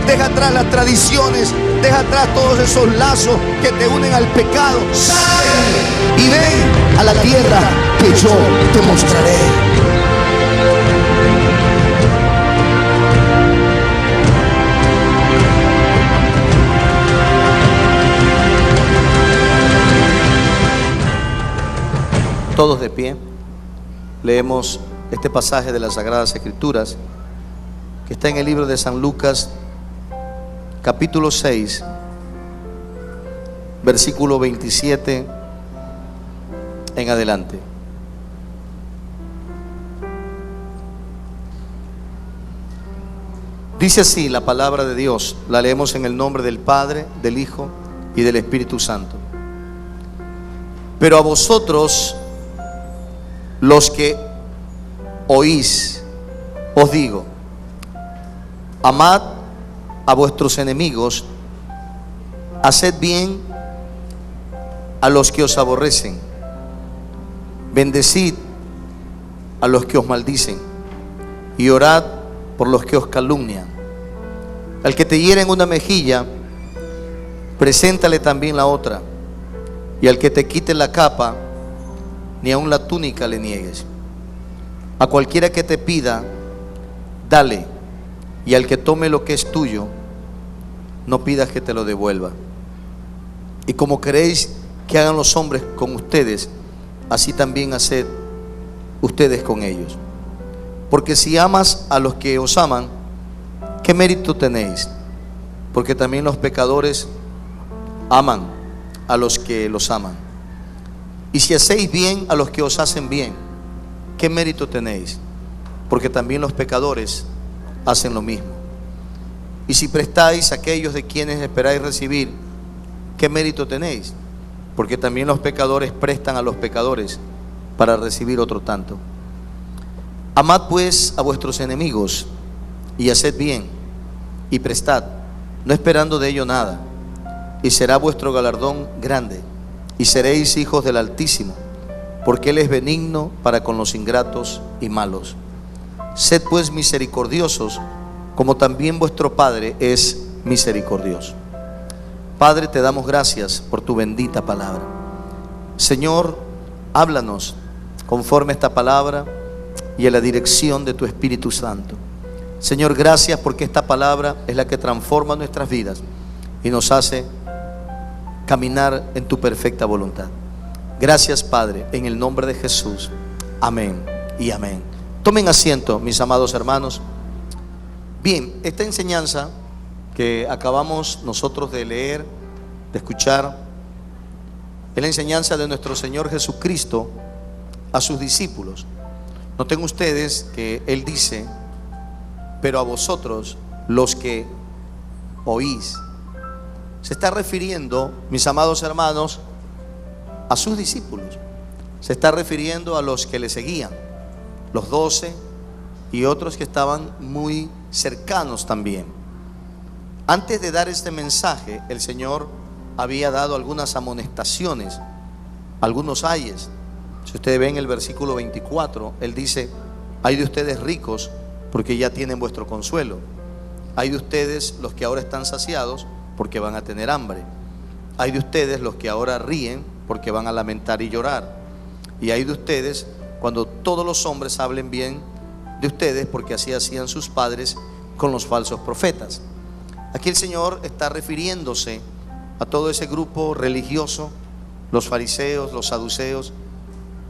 deja atrás las tradiciones, deja atrás todos esos lazos que te unen al pecado. Sal y ven a la tierra que yo te mostraré. Todos de pie, leemos este pasaje de las Sagradas Escrituras que está en el libro de San Lucas, capítulo 6, versículo 27 en adelante. Dice así la palabra de Dios, la leemos en el nombre del Padre, del Hijo y del Espíritu Santo. Pero a vosotros, los que oís, os digo: amad a vuestros enemigos, haced bien a los que os aborrecen, bendecid a los que os maldicen y orad por los que os calumnian. Al que te hiere en una mejilla, preséntale también la otra, y al que te quite la capa, ni aun la túnica le niegues. A cualquiera que te pida, dale, y al que tome lo que es tuyo, no pidas que te lo devuelva. Y como queréis que hagan los hombres con ustedes, así también haced ustedes con ellos. Porque si amas a los que os aman, ¿qué mérito tenéis? Porque también los pecadores aman a los que los aman. Y si hacéis bien a los que os hacen bien, ¿qué mérito tenéis? Porque también los pecadores hacen lo mismo. Y si prestáis a aquellos de quienes esperáis recibir, ¿qué mérito tenéis? Porque también los pecadores prestan a los pecadores para recibir otro tanto. Amad pues a vuestros enemigos y haced bien y prestad, no esperando de ello nada, y será vuestro galardón grande, y seréis hijos del Altísimo, porque Él es benigno para con los ingratos y malos. Sed pues misericordiosos, como también vuestro Padre es misericordioso. Padre, te damos gracias por tu bendita palabra. Señor, háblanos conforme a esta palabra y a la dirección de tu Espíritu Santo. Señor, gracias porque esta palabra es la que transforma nuestras vidas y nos hace caminar en tu perfecta voluntad. Gracias, Padre, en el nombre de Jesús. Amén y amén. Tomen asiento, mis amados hermanos. Bien, esta enseñanza que acabamos nosotros de leer, de escuchar, es la enseñanza de nuestro Señor Jesucristo a sus discípulos. Noten ustedes que Él dice: pero a vosotros, los que oís. Se está refiriendo, mis amados hermanos, a sus discípulos. Se está refiriendo a los que le seguían, los 12 y otros que estaban muy cercanos también. Antes de dar este mensaje, el Señor había dado algunas amonestaciones, algunos ayes. Si ustedes ven el versículo 24, Él dice: hay de ustedes ricos, porque ya tienen vuestro consuelo. Hay de ustedes los que ahora están saciados, porque van a tener hambre. Hay de ustedes los que ahora ríen, porque van a lamentar y llorar. Y hay de ustedes cuando todos los hombres hablen bien de ustedes, porque así hacían sus padres con los falsos profetas. Aquí el Señor está refiriéndose a todo ese grupo religioso, los fariseos, los saduceos,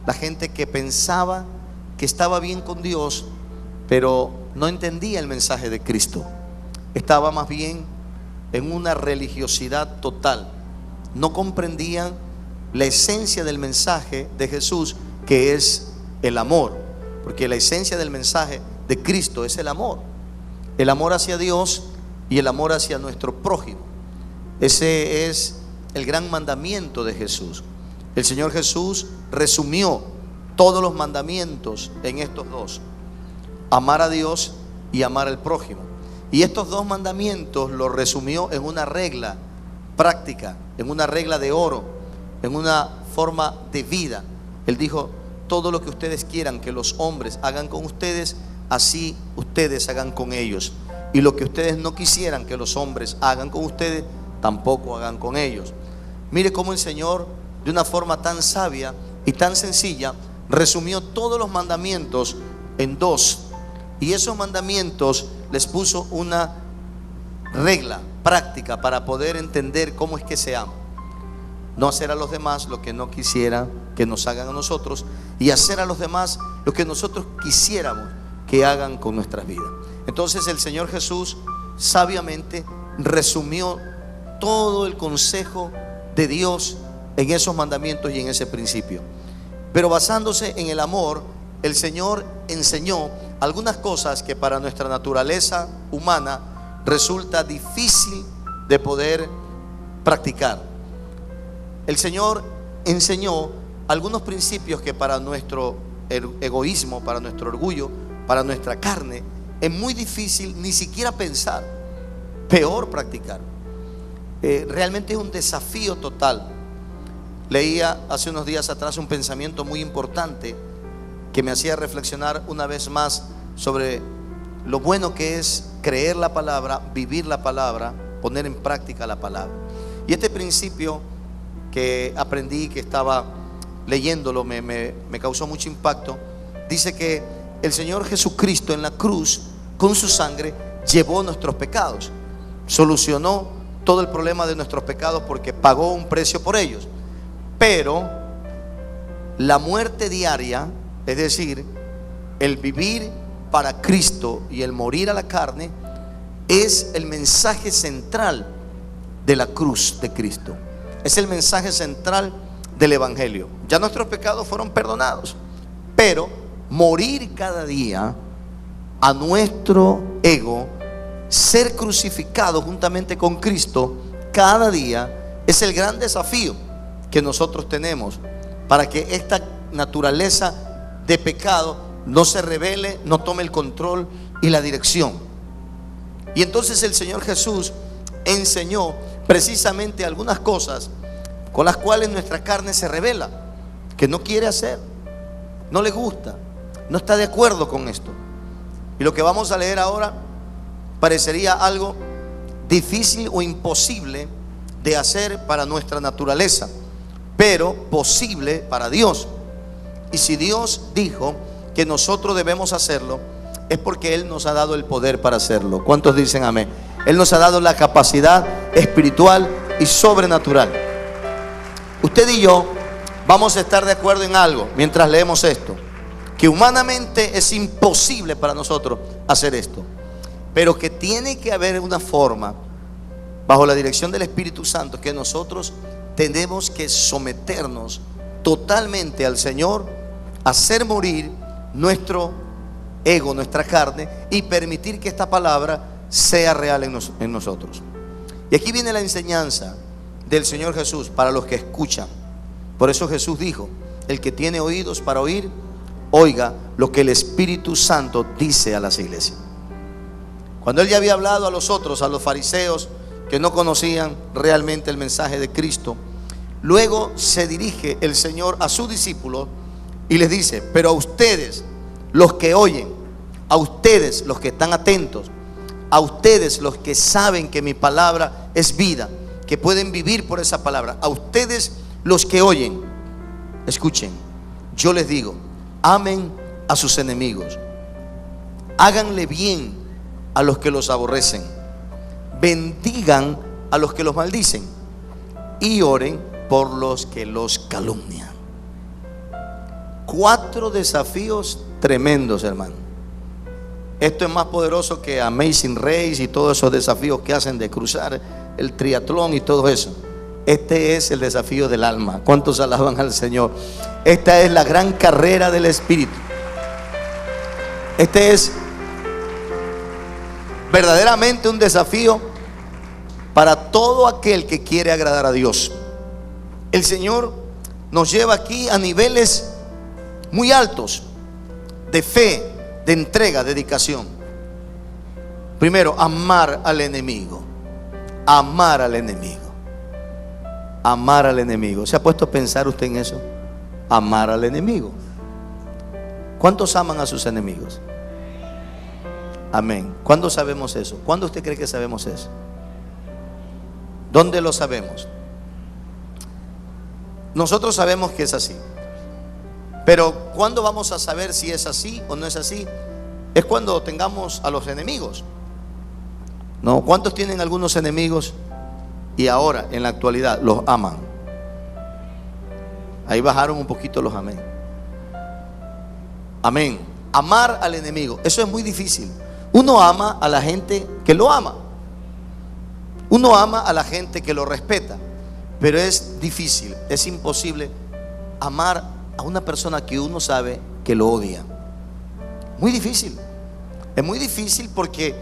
la gente que pensaba que estaba bien con Dios, pero no entendía el mensaje de Cristo. Estaba más bien en una religiosidad total. No comprendían la esencia del mensaje de Jesús, que es el amor, porque la esencia del mensaje de Cristo es el amor hacia Dios y el amor hacia nuestro prójimo. Ese es el gran mandamiento de Jesús. El Señor Jesús resumió todos los mandamientos en estos dos: amar a Dios y amar al prójimo. Y estos dos mandamientos los resumió en una regla práctica, en una regla de oro, en una forma de vida. Él dijo: todo lo que ustedes quieran que los hombres hagan con ustedes, así ustedes hagan con ellos. y lo que ustedes no quisieran que los hombres hagan con ustedes, tampoco hagan con ellos. Mire cómo el Señor, de una forma tan sabia y tan sencilla, resumió todos los mandamientos en dos. Y esos mandamientos les puso una regla práctica para poder entender cómo es que se ama. No hacer a los demás lo que no quisiera que nos hagan a nosotros, y hacer a los demás lo que nosotros quisiéramos que hagan con nuestras vidas. Entonces el Señor Jesús sabiamente resumió todo el consejo de Dios en esos mandamientos y en ese principio. Pero basándose en el amor, el Señor enseñó algunas cosas que para nuestra naturaleza humana resulta difícil de poder practicar. El Señor enseñó algunos principios que para nuestro egoísmo, para nuestro orgullo, para nuestra carne, es muy difícil ni siquiera pensar, peor practicar. Realmente es un desafío total. Leía hace unos días atrás un pensamiento muy importante que me hacía reflexionar una vez más sobre lo bueno que es creer la palabra, vivir la palabra, poner en práctica la palabra. Y este principio que aprendí, que estaba leyéndolo, me causó mucho impacto. Dice que el Señor Jesucristo en la cruz, con su sangre, llevó nuestros pecados, solucionó todo el problema de nuestros pecados porque pagó un precio por ellos. Pero la muerte diaria, es decir, el vivir para Cristo y el morir a la carne, es el mensaje central de la cruz de Cristo. Es el mensaje central del Evangelio. Ya nuestros pecados fueron perdonados, pero morir cada día a nuestro ego, ser crucificado juntamente con Cristo cada día, es el gran desafío que nosotros tenemos para que esta naturaleza de pecado no se revele, no tome el control y la dirección. Y entonces el Señor Jesús enseñó precisamente algunas cosas con las cuales nuestra carne se revela, que no quiere hacer, no le gusta, no está de acuerdo con esto. Y lo que vamos a leer ahora parecería algo difícil o imposible de hacer para nuestra naturaleza, pero posible para Dios. Y si Dios dijo que nosotros debemos hacerlo, es porque Él nos ha dado el poder para hacerlo. ¿Cuántos dicen amén? Él nos ha dado la capacidad espiritual y sobrenatural. Usted y yo vamos a estar de acuerdo en algo mientras leemos esto, que humanamente es imposible para nosotros hacer esto, pero que tiene que haber una forma, bajo la dirección del Espíritu Santo, que nosotros tenemos que someternos totalmente al Señor, hacer morir nuestro ego, nuestra carne, y permitir que esta palabra sea real en nosotros. Y aquí viene la enseñanza del Señor Jesús para los que escuchan. Por eso Jesús dijo: el que tiene oídos para oír, oiga lo que el Espíritu Santo dice a las iglesias. Cuando Él ya había hablado a los otros, a los fariseos que no conocían realmente el mensaje de Cristo, luego se dirige el Señor a sus discípulos y les dice: pero a ustedes, los que oyen, a ustedes, los que están atentos, a ustedes, los que saben que mi palabra es vida, que pueden vivir por esa palabra, a ustedes, los que oyen, escuchen, yo les digo: amen a sus enemigos, háganle bien a los que los aborrecen, bendigan a los que los maldicen y oren por los que los calumnian. 4 desafíos tremendos, hermano. Esto es más poderoso que Amazing Race y todos esos desafíos que hacen de cruzar el triatlón y todo eso. Este es el desafío del alma. ¿Cuántos alaban al Señor? Esta es la gran carrera del Espíritu. Este es verdaderamente un desafío para todo aquel que quiere agradar a Dios. El Señor nos lleva aquí a niveles muy altos de fe, de entrega, dedicación. Primero, amar al enemigo. Amar al enemigo. Amar al enemigo. ¿Se ha puesto a pensar usted en eso? Amar al enemigo. ¿Cuántos aman a sus enemigos? Amén. ¿Cuándo sabemos eso? ¿Cuándo usted cree que sabemos eso? ¿Dónde lo sabemos? Nosotros sabemos que es así. Pero ¿cuándo vamos a saber si es así o no es así? Es cuando tengamos a los enemigos. ¿No? ¿Cuántos tienen algunos enemigos y ahora, en la actualidad, los aman? Ahí bajaron un poquito los amén. Amén. Amar al enemigo, eso es muy difícil. Uno ama a la gente que lo ama. Uno ama a la gente que lo respeta. Pero es difícil, es imposible amar a una persona que uno sabe que lo odia. Muy difícil. Es muy difícil porque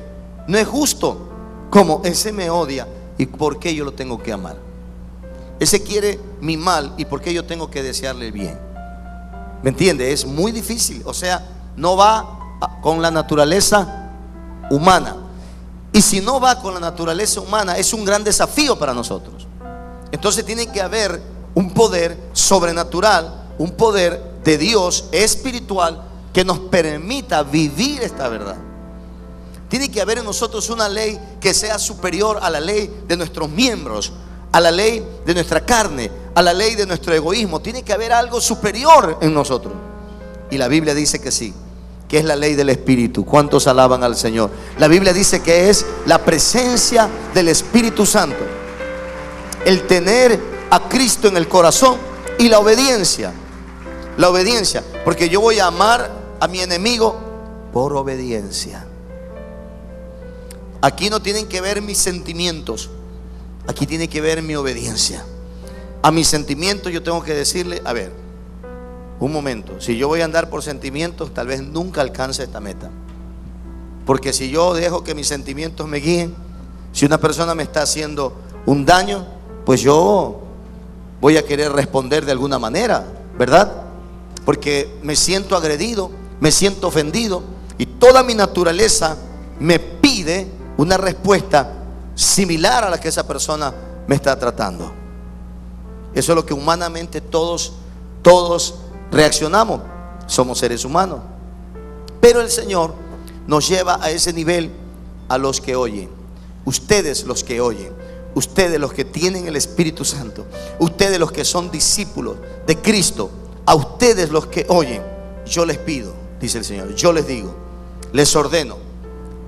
no es justo. Como ese me odia, ¿y por qué yo lo tengo que amar? Ese quiere mi mal, ¿y por qué yo tengo que desearle el bien? ¿Me entiende? Es muy difícil. O sea, no va con la naturaleza humana. Y si no va con la naturaleza humana, es un gran desafío para nosotros. Entonces tiene que haber un poder sobrenatural, un poder de Dios espiritual que nos permita vivir esta verdad. Tiene que haber en nosotros una ley que sea superior a la ley de nuestros miembros, a la ley de nuestra carne, a la ley de nuestro egoísmo. Tiene que haber algo superior en nosotros. Y la Biblia dice que sí, que es la ley del Espíritu. ¿Cuántos alaban al Señor? La Biblia dice que es la presencia del Espíritu Santo, el tener a Cristo en el corazón y la obediencia. La obediencia, porque yo voy a amar a mi enemigo por obediencia. Aquí no tienen que ver mis sentimientos, aquí tiene que ver mi obediencia. A mis sentimientos yo tengo que decirle, a ver, un momento, si yo voy a andar por sentimientos, tal vez nunca alcance esta meta. Porque si yo dejo que mis sentimientos me guíen, si una persona me está haciendo un daño, pues yo voy a querer responder de alguna manera, ¿verdad? Porque me siento agredido, me siento ofendido, y toda mi naturaleza me pide una respuesta similar a la que esa persona me está tratando. Eso es lo que humanamente todos reaccionamos. Somos seres humanos. Pero el Señor nos lleva a ese nivel a los que oyen. Ustedes los que oyen, ustedes los que tienen el Espíritu Santo, ustedes los que son discípulos de Cristo, a ustedes los que oyen, yo les pido, dice el Señor, yo les digo, les ordeno,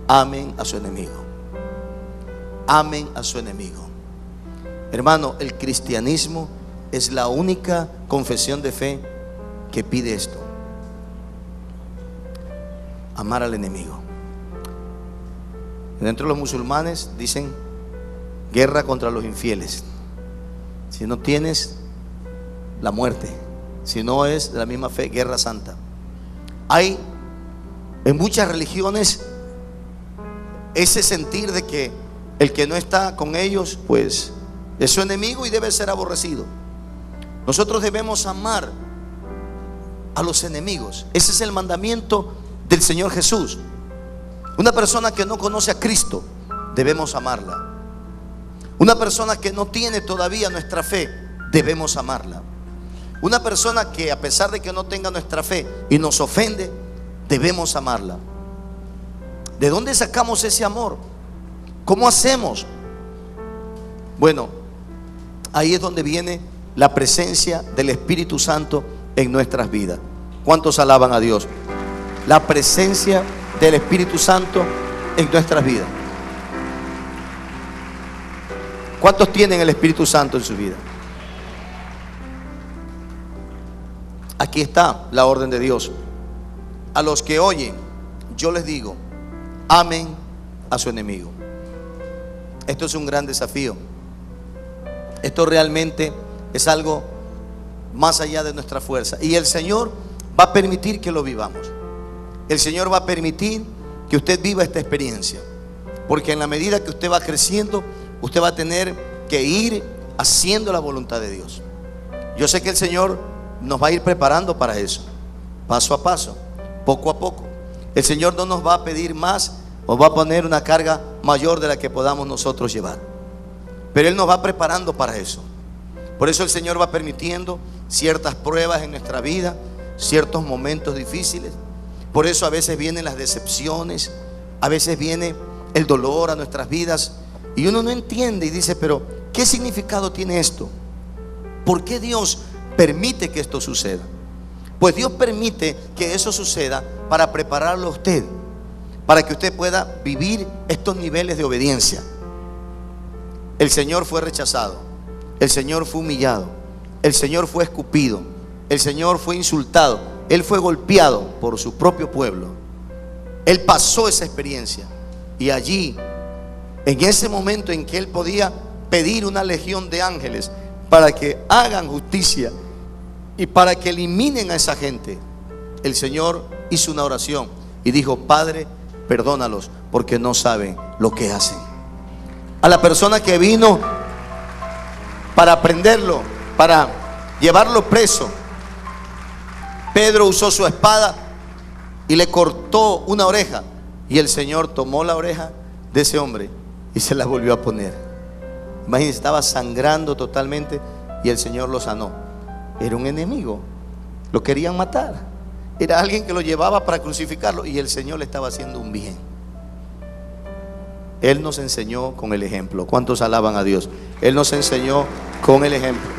amen a su enemigo. Amen a su enemigo. Hermano, el cristianismo es la única confesión de fe que pide esto: amar al enemigo. Dentro de los musulmanes dicen guerra contra los infieles. Si no tienes, la muerte. Si no es de la misma fe, guerra santa. Hay en muchas religiones ese sentir de que el que no está con ellos, pues es su enemigo y debe ser aborrecido. Nosotros debemos amar a los enemigos. Ese es el mandamiento del Señor Jesús. Una persona que no conoce a Cristo, debemos amarla. Una persona que no tiene todavía nuestra fe, debemos amarla. Una persona que a pesar de que no tenga nuestra fe y nos ofende, debemos amarla. ¿De dónde sacamos ese amor? ¿Cómo hacemos? Bueno, ahí es donde viene la presencia del Espíritu Santo en nuestras vidas. ¿Cuántos alaban a Dios? La presencia del Espíritu Santo en nuestras vidas. ¿Cuántos tienen el Espíritu Santo en su vida? Aquí está la orden de Dios. A los que oyen, yo les digo, amen a su enemigo. Esto es un gran desafío. Esto realmente es algo más allá de nuestra fuerza. Y el Señor va a permitir que lo vivamos. El Señor va a permitir que usted viva esta experiencia. Porque en la medida que usted va creciendo, usted va a tener que ir haciendo la voluntad de Dios. Yo sé que el Señor nos va a ir preparando para eso, paso a paso, poco a poco. El Señor no nos va a pedir más, nos va a poner una carga mayor de la que podamos nosotros llevar. Pero Él nos va preparando para eso. Por eso el Señor va permitiendo ciertas pruebas en nuestra vida, ciertos momentos difíciles. Por eso a veces vienen las decepciones, A veces viene el dolor a nuestras vidas y uno no entiende y dice, pero ¿qué significado tiene esto? ¿Por qué Dios permite que esto suceda? Pues Dios permite que eso suceda para prepararlo a usted, para que usted pueda vivir estos niveles de obediencia. El Señor fue rechazado, el Señor fue humillado, el Señor fue escupido, el Señor fue insultado, Él fue golpeado por su propio pueblo. Él pasó esa experiencia y allí, en ese momento en que Él podía pedir una legión de ángeles para que hagan justicia y para que eliminen a esa gente, el Señor hizo una oración y dijo: Padre, perdónalos porque no saben lo que hacen. A la persona que vino para prenderlo, para llevarlo preso, Pedro usó su espada y le cortó una oreja, y el Señor tomó la oreja de ese hombre y se la volvió a poner. Imagínense, estaba sangrando totalmente y el Señor lo sanó. Era un enemigo, lo querían matar, era alguien que lo llevaba para crucificarlo y el Señor le estaba haciendo un bien. Él nos enseñó con el ejemplo. ¿Cuántos alaban a Dios? Él nos enseñó con el ejemplo.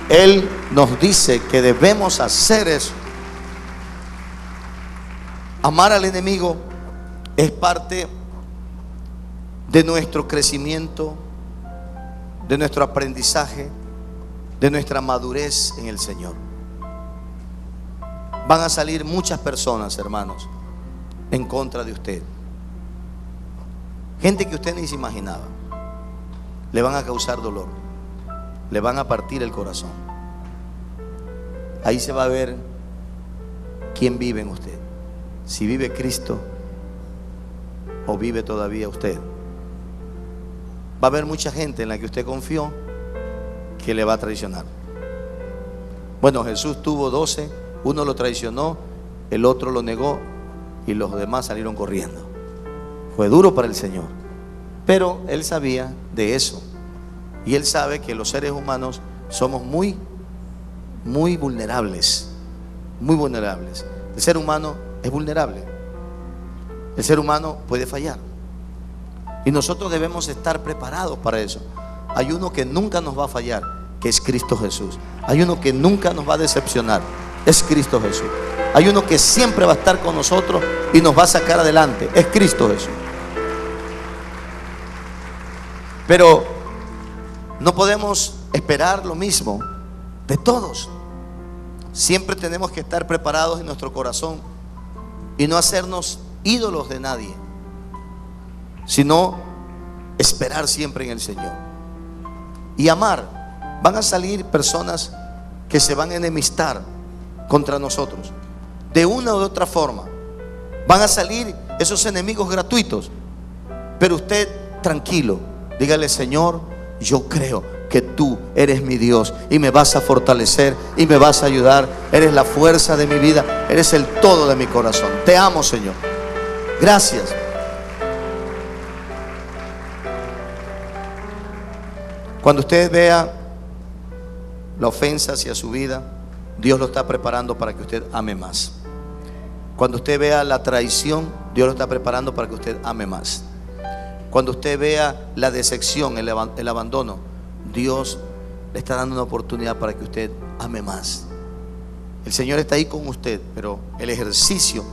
Él nos dice que debemos hacer eso. Amar al enemigo es parte de nuestro crecimiento, de nuestro aprendizaje, de nuestra madurez en el Señor. Van a salir muchas personas, hermanos, en contra de usted. Gente que usted ni se imaginaba. Le van a causar dolor, le van a partir el corazón. Ahí se va a ver quién vive en usted. Si vive Cristo o vive todavía usted. Va a haber mucha gente en la que usted confió que le va a traicionar. Bueno, Jesús tuvo 12, uno lo traicionó, el otro lo negó y los demás salieron corriendo. Fue duro para el Señor, pero Él sabía de eso. Y Él sabe que los seres humanos somos muy vulnerables. Muy vulnerables. El ser humano es vulnerable. El ser humano puede fallar. Y nosotros debemos estar preparados para eso. Hay uno que nunca nos va a fallar, que es Cristo Jesús. Hay uno que nunca nos va a decepcionar, es Cristo Jesús. Hay uno que siempre va a estar con nosotros y nos va a sacar adelante, es Cristo Jesús. Pero no podemos esperar lo mismo de todos. Siempre tenemos que estar preparados en nuestro corazón y no hacernos ídolos de nadie, sino esperar siempre en el Señor y amar. Van a salir personas que se van a enemistar contra nosotros de una u otra forma. Van a salir esos enemigos gratuitos, pero usted tranquilo, dígale: Señor, yo creo que tú eres mi Dios y me vas a fortalecer y me vas a ayudar. Eres la fuerza de mi vida, eres el todo de mi corazón. Te amo, Señor. Gracias. Cuando usted vea la ofensa hacia su vida, Dios lo está preparando para que usted ame más. Cuando usted vea la traición, Dios lo está preparando para que usted ame más. Cuando usted vea la decepción, el abandono, Dios le está dando una oportunidad para que usted ame más. El Señor está ahí con usted, pero el ejercicio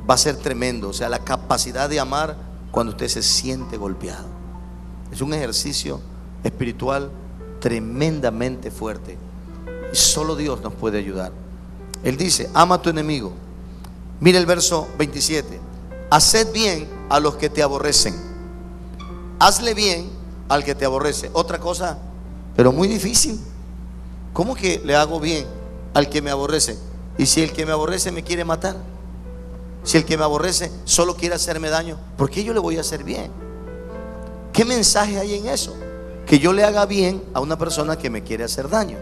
va a ser tremendo. O sea, la capacidad de amar cuando usted se siente golpeado. Es un ejercicio espiritual tremendamente fuerte y solo Dios nos puede ayudar. Él dice: ama a tu enemigo. Mire el verso 27: haced bien a los que te aborrecen, hazle bien al que te aborrece. Otra cosa, pero muy difícil. ¿Cómo que le hago bien al que me aborrece? Y si el que me aborrece me quiere matar, si el que me aborrece solo quiere hacerme daño, ¿por qué yo le voy a hacer bien? ¿Qué mensaje hay en eso? Que yo le haga bien a una persona que me quiere hacer daño.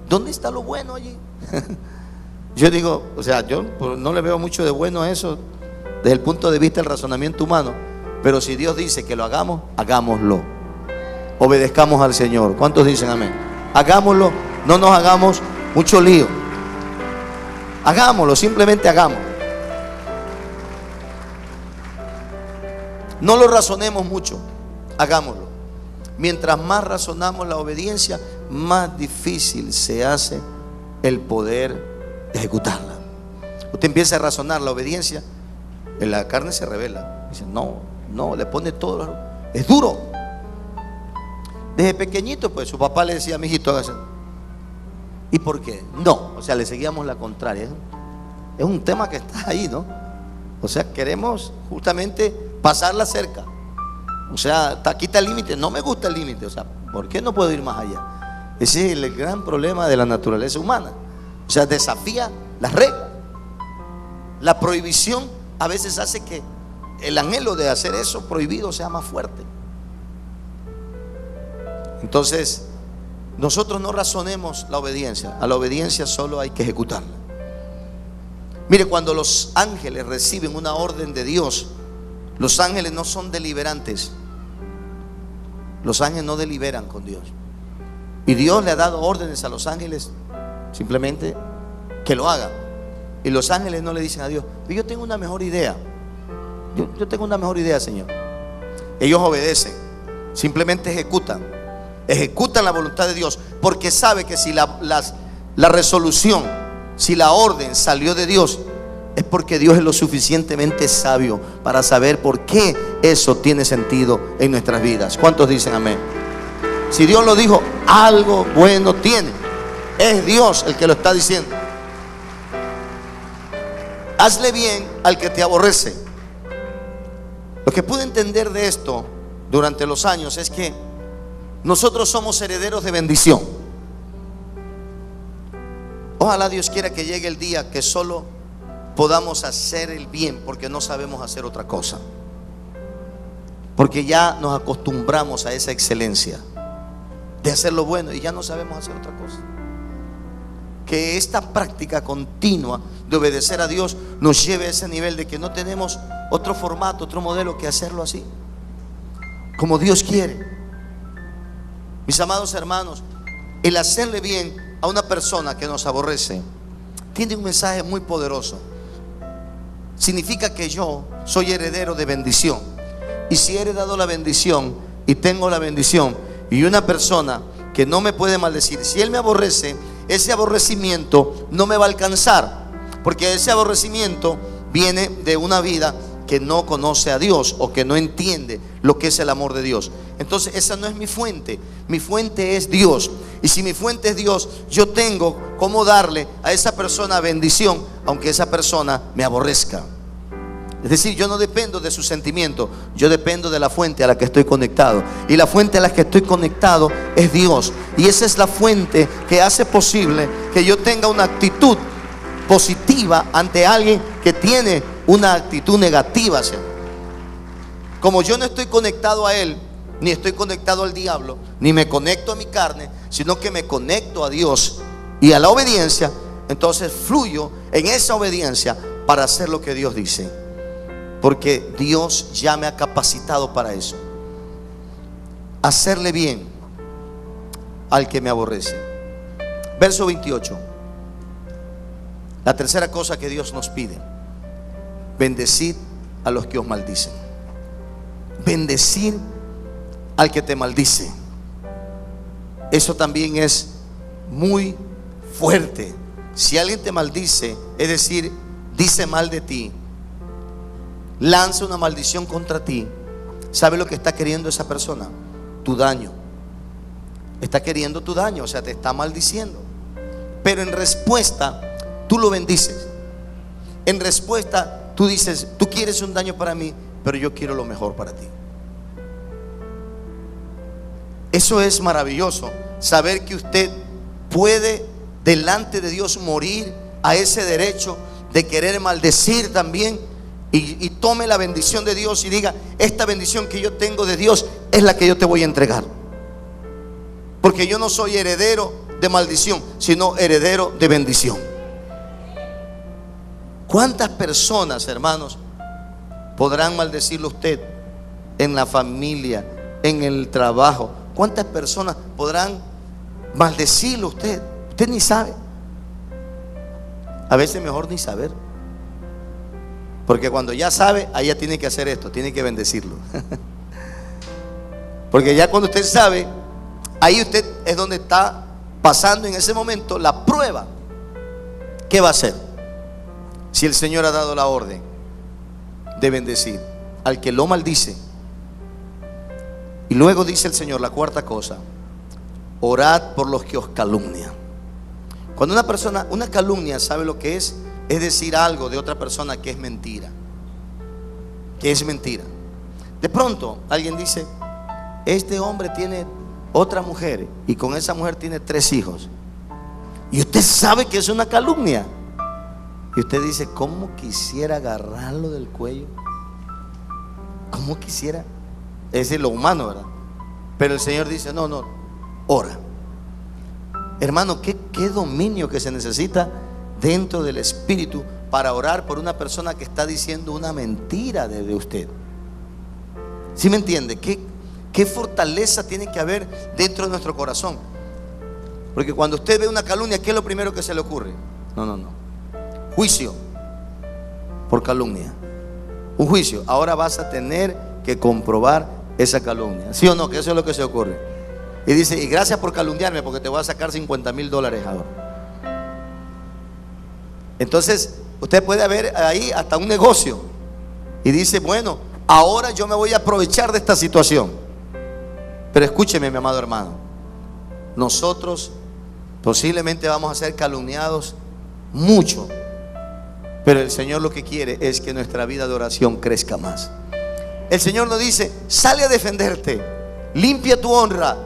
¿Dónde está lo bueno allí? Yo digo, o sea, yo no le veo mucho de bueno a eso desde el punto de vista del razonamiento humano. Pero si Dios dice que lo hagamos, hagámoslo. Obedezcamos al Señor. ¿Cuántos dicen amén? Hagámoslo, no nos hagamos mucho lío. Hagámoslo, simplemente hagámoslo. No lo razonemos mucho, hagámoslo. Mientras más razonamos la obediencia, más difícil se hace el poder ejecutarla. Usted empieza a razonar la obediencia, en la carne se revela. Dice, no, le pone todo. Es duro. Desde pequeñito, pues su papá le decía, mijito, hágase. ¿Y por qué? No, o sea, le seguíamos la contraria. Es un tema que está ahí, ¿no? O sea, queremos justamente pasarla cerca. O sea, aquí está el límite. No me gusta el límite. O sea, ¿por qué no puedo ir más allá? Ese es el gran problema de la naturaleza humana. O sea, desafía las reglas. La prohibición a veces hace que el anhelo de hacer eso prohibido sea más fuerte. Entonces, nosotros no razonemos la obediencia. A la obediencia solo hay que ejecutarla. Mire, cuando los ángeles reciben una orden de Dios, los ángeles no son deliberantes. Los ángeles no deliberan con Dios. Y Dios le ha dado órdenes a los ángeles, simplemente que lo hagan. Y los ángeles no le dicen a Dios, yo tengo una mejor idea. Yo tengo una mejor idea, Señor. Ellos obedecen, simplemente ejecutan la voluntad de Dios, porque sabe que si la resolución, si la orden salió de Dios, es porque Dios es lo suficientemente sabio para saber por qué eso tiene sentido en nuestras vidas. ¿Cuántos dicen amén? Si Dios lo dijo, algo bueno tiene. Es Dios el que lo está diciendo. Hazle bien al que te aborrece. Lo que pude entender de esto durante los años es que nosotros somos herederos de bendición. Ojalá Dios quiera que llegue el día que solo podamos hacer el bien porque no sabemos hacer otra cosa. Porque ya nos acostumbramos a esa excelencia de hacer lo bueno y ya no sabemos hacer otra cosa. Que esta práctica continua de obedecer a Dios nos lleve a ese nivel de que no tenemos otro formato, otro modelo que hacerlo así, como Dios quiere. Mis amados hermanos, el hacerle bien a una persona que nos aborrece tiene un mensaje muy poderoso. Significa que yo soy heredero de bendición. Y si he heredado la bendición y tengo la bendición, y una persona que no me puede maldecir, si él me aborrece, ese aborrecimiento no me va a alcanzar, porque ese aborrecimiento viene de una vida que no conoce a Dios o que no entiende lo que es el amor de Dios. Entonces esa no es mi fuente. Mi fuente es Dios. Y si mi fuente es Dios, yo tengo cómo darle a esa persona bendición, aunque esa persona me aborrezca. Es decir, yo no dependo de su sentimiento, yo dependo de la fuente a la que estoy conectado. Y la fuente a la que estoy conectado es Dios. Y esa es la fuente que hace posible que yo tenga una actitud positiva ante alguien que tiene una actitud negativa. Como yo no estoy conectado a él, ni estoy conectado al diablo, ni me conecto a mi carne, sino que me conecto a Dios y a la obediencia, entonces fluyo en esa obediencia para hacer lo que Dios dice. Porque Dios ya me ha capacitado para eso. Hacerle bien al que me aborrece. Verso 28. La tercera cosa que Dios nos pide: bendecid a los que os maldicen. Bendecir al que te maldice. Eso también es muy fuerte. Si alguien te maldice, es decir, dice mal de ti, lanza una maldición contra ti, ¿sabe lo que está queriendo esa persona? Tu daño. Está queriendo tu daño, o sea, te está maldiciendo. Pero en respuesta, tú lo bendices. En respuesta, tú dices, tú quieres un daño para mí, pero yo quiero lo mejor para ti. Eso es maravilloso, saber que usted puede delante de Dios morir a ese derecho de querer maldecir también. Y tome la bendición de Dios y diga, esta bendición que yo tengo de Dios es la que yo te voy a entregar. Porque yo no soy heredero de maldición, sino heredero de bendición. ¿Cuántas personas, hermanos, podrán maldecirlo usted en la familia, en el trabajo? ¿Cuántas personas podrán maldecirlo usted? Usted ni sabe. A veces mejor ni saber. Porque cuando ya sabe, ahí ya tiene que hacer esto, tiene que bendecirlo. Porque ya cuando usted sabe, ahí usted es donde está pasando en ese momento la prueba. ¿Qué va a hacer? Si el Señor ha dado la orden de bendecir al que lo maldice. Y luego dice el Señor, la cuarta cosa: orad por los que os calumnian. Cuando una persona, una calumnia, ¿sabe lo que es? Es decir algo de otra persona que es mentira. Que es mentira. De pronto alguien dice: este hombre tiene otra mujer y con esa mujer tiene 3 hijos. Y usted sabe que es una calumnia. Y usted dice: ¿cómo quisiera agarrarlo del cuello? ¿Cómo quisiera? Ese es lo humano, ¿verdad? Pero el Señor dice: no, ora. Hermano, ¿qué dominio que se necesita dentro del espíritu para orar por una persona que está diciendo una mentira de usted? ¿Sí me entiende? ¿Qué fortaleza tiene que haber dentro de nuestro corazón? Porque cuando usted ve una calumnia, ¿qué es lo primero que se le ocurre? No. Juicio por calumnia. Un juicio. Ahora vas a tener que comprobar esa calumnia. ¿Sí o no? Que eso es lo que se ocurre. Y dice: y gracias por calumniarme, porque te voy a sacar $50,000 ahora. Entonces usted puede ver ahí hasta un negocio. Y dice: bueno, ahora yo me voy a aprovechar de esta situación. Pero escúcheme, mi amado hermano, nosotros posiblemente vamos a ser calumniados mucho, pero el Señor lo que quiere es que nuestra vida de oración crezca más. El Señor no dice: sale a defenderte, limpia tu honra.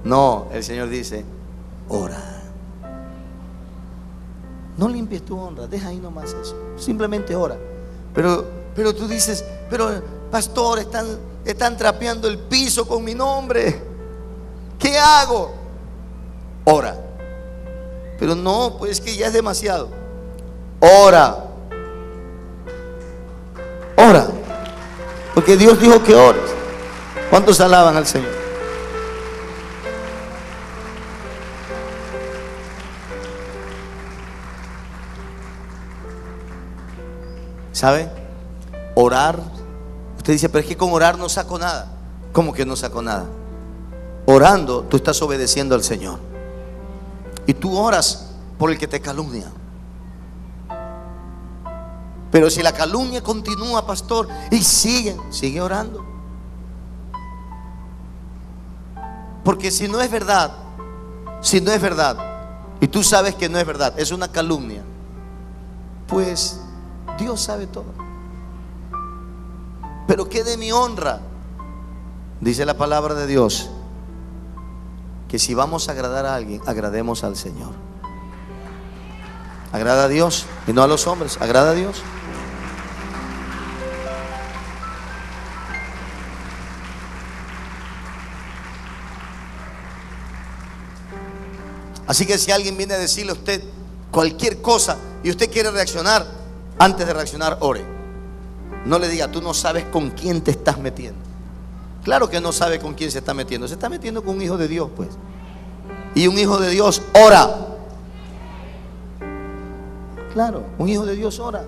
No, el Señor dice: ora. No limpies tu honra, deja ahí nomás eso, simplemente ora. Pero tú dices: pero pastor, están trapeando el piso con mi nombre, ¿qué hago? Ora. Pero no, pues es que ya es demasiado. Ora. Ora. Porque Dios dijo que ores. ¿Cuántos alaban al Señor? ¿Sabe? Orar. Usted dice: pero es que con orar no saco nada. ¿Cómo que no saco nada? Orando, tú estás obedeciendo al Señor. Y tú oras por el que te calumnia. Pero si la calumnia continúa, pastor, y sigue orando. Porque si no es verdad, y tú sabes que no es verdad, es una calumnia, pues Dios sabe todo. Pero ¿qué de mi honra? Dice la palabra de Dios que si vamos a agradar a alguien, agrademos al Señor. Agrada a Dios y no a los hombres. Agrada a Dios. Así que si alguien viene a decirle a usted cualquier cosa y usted quiere reaccionar, antes de reaccionar, ore. No le diga: tú no sabes con quién te estás metiendo. Claro que no sabe con quién se está metiendo. Se está metiendo con un hijo de Dios, pues. Y un hijo de Dios ora. Claro, un hijo de Dios ora.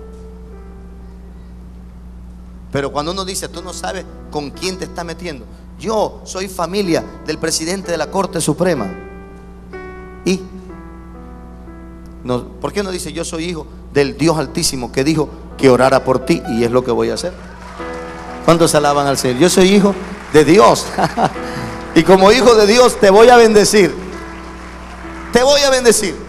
Pero cuando uno dice: tú no sabes con quién te estás metiendo. Yo soy familia del presidente de la Corte Suprema. ¿Y no, por qué no dice: yo soy hijo del Dios Altísimo, que dijo que orara por ti, y es lo que voy a hacer? ¿Cuántos alaban al Señor? Yo soy hijo de Dios. Y como hijo de Dios te voy a bendecir. Te voy a bendecir.